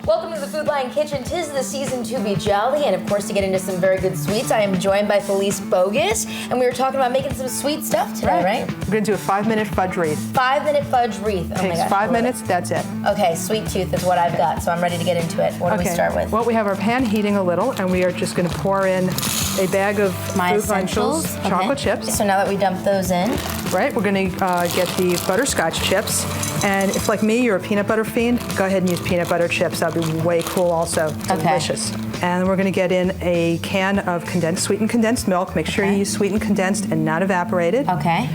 Welcome to the Food Lion Kitchen. 'Tis the season to be jolly, and of course to get into some very good sweets. I am joined by Felice Bogus, and we were talking about making some sweet stuff today, right? We're gonna do a 5-minute fudge wreath. 5-minute fudge wreath. Oh my Takes gosh, 5 minutes, that's it. Okay, sweet tooth is what I've got, so I'm ready to get into it. What do we start with? Well, we have our pan heating a little, and we are just gonna pour in a bag of My Food essentials, chocolate chips. So now that we dump those in, Right, we're gonna get the butterscotch chips. And if, like me, you're a peanut butter fiend, go ahead and use peanut butter chips. That'd be way cool also. Delicious. And we're gonna get in a can of sweetened condensed milk. Make sure you use sweetened condensed and not evaporated. okay.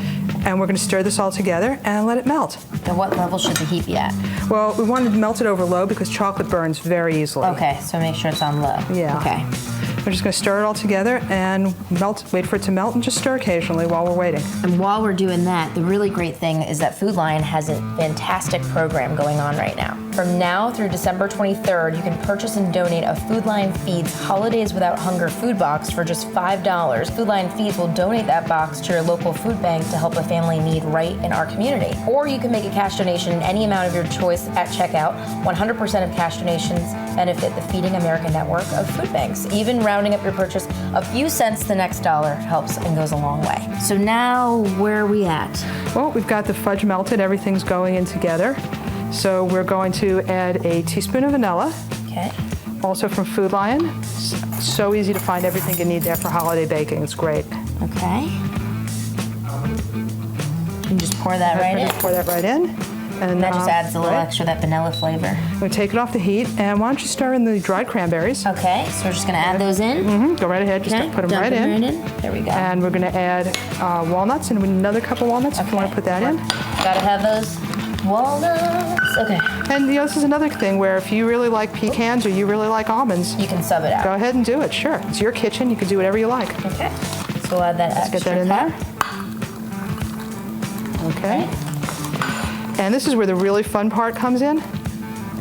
And we're gonna stir this all together and let it melt. At what level should the heat be at? Well, we want to melt it over low because chocolate burns very easily. Okay, so make sure it's on low. Yeah. Okay. We're just gonna stir it all together and wait for it to melt and just stir occasionally while we're waiting. And while we're doing that, the really great thing is that Food Lion has a fantastic program going on right now. From now through December 23rd, you can purchase and donate a Food Lion Feeds Holidays Without Hunger food box for just $5. Food Lion Feeds will donate that box to your local food bank to help a family in need right in our community. Or you can make a cash donation in any amount of your choice at checkout. 100% of cash donations benefit the Feeding America network of food banks. Even rounding up your purchase a few cents the next dollar helps and goes a long way. So now, where are we at? Well, we've got the fudge melted, everything's going in together. So we're going to add a teaspoon of vanilla, Okay. also from Food Lion. So easy to find everything you need there for holiday baking, it's great. Okay. And just pour that right in. Just pour that right in. And That just adds a little extra, that vanilla flavor. We take it off the heat, and why don't you stir in the dried cranberries? Okay, so we're just gonna add those in. Go right ahead, just put them right in. There we go. And we're gonna add walnuts, and another cup of walnuts if you want to put that in. Gotta have those walnuts. Okay. And this is another thing where if you really like pecans or you really like almonds, You can sub it out. go ahead and do it, sure. It's your kitchen, you can do whatever you like. Okay. So we'll add that extra Get that in cup. there. Okay. And this is where the really fun part comes in.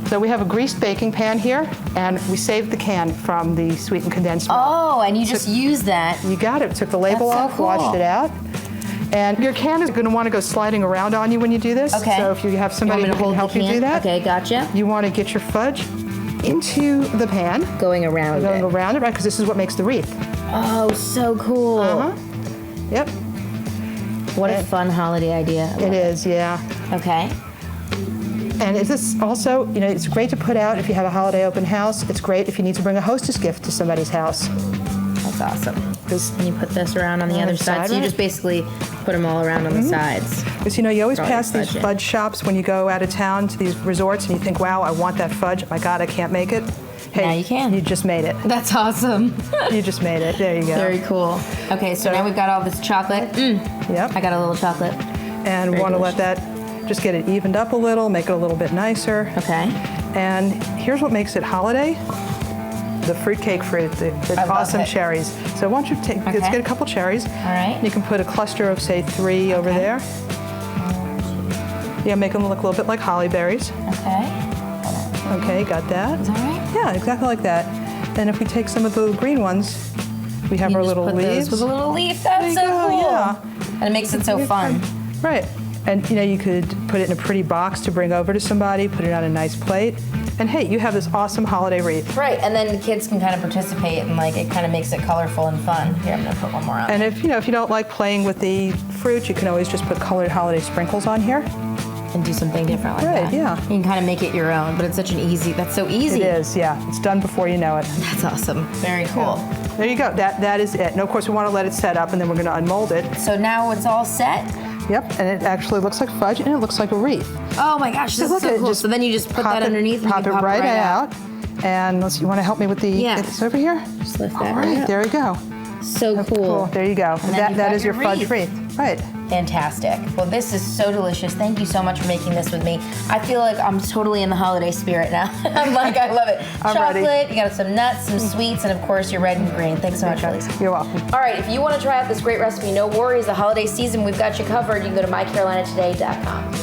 So we have a greased baking pan here, and we saved the can from the sweetened condensed milk. Oh, and you just use that. You got it. Took the label That's so off, cool. washed it out. And your can is going to want to go sliding around on you when you do this. Okay. So if you have somebody You who want me can to help hold the you do can? that, Okay, gotcha. you want to get your fudge into the pan, Going around going it. around it, right? Because this is what makes the wreath. Oh, so cool. Yep, What a fun holiday idea. I love it is, yeah. Okay. And is this also, it's great to put out if you have a holiday open house. It's great if you need to bring a hostess gift to somebody's house. That's awesome. And you put this around on the other side. So you right? just basically put them all around on the sides. Because you always Throw your pass these fudge in. fudge shops when you go out of town to these resorts and you think, wow, I want that fudge. My God, I can't make it. Hey, Now you can. You just made it. That's awesome. You just made it. There you go. Very cool. Okay, so now we've got all this chocolate. Yep. I got a little chocolate. And we Very want to let delicious. that just get it evened up a little, make it a little bit nicer. Okay. And here's what makes it holiday. The fruitcake fruit, the I love awesome it. cherries. So why don't you let's Okay. get a couple cherries. All right. You can put a cluster of, say, 3 over Okay. there. Yeah, make them look a little bit like holly berries. Okay. Okay, got that? Is that right? Yeah, exactly like that. And if we take some of the green ones, we have You our just little put those leaves. with a little leaf. That's There so you go, cool. yeah. And it makes it so fun. Right. And you could put it in a pretty box to bring over to somebody, put it on a nice plate. And hey, you have this awesome holiday wreath. Right, and then the kids can kind of participate and it kind of makes it colorful and fun. Here, I'm gonna put one more on. And if you don't like playing with the fruit, you can always just put colored holiday sprinkles on here. And do something different like Right, that. yeah. You can kind of make it your own, but it's that's so easy. It is, yeah. It's done before you know it. That's awesome. Very cool. There you go. That is it. And of course, we want to let it set up, and then we're going to unmold it. So now it's all set. Yep, and it actually looks like fudge, and it looks like a wreath. Oh my gosh, this is look so at it, cool. just So then you just put pop that it- underneath and pop you it can pop right it right out. And you want to help me with the Yeah. get this over here? Just lift All that right, right up. there we go. So cool. Cool. There you go. And then you've That got is your your fudge wreath. wreath. Right. Fantastic. Well, this is so delicious. Thank you so much for making this with me. I feel like I'm totally in the holiday spirit now. I love it. I'm Chocolate, ready. you got some nuts, some sweets, and of course your red and green. Thanks so much, Felice. You're welcome. All right, if you want to try out this great recipe, no worries. The holiday season, we've got you covered. You can go to mycarolinatoday.com.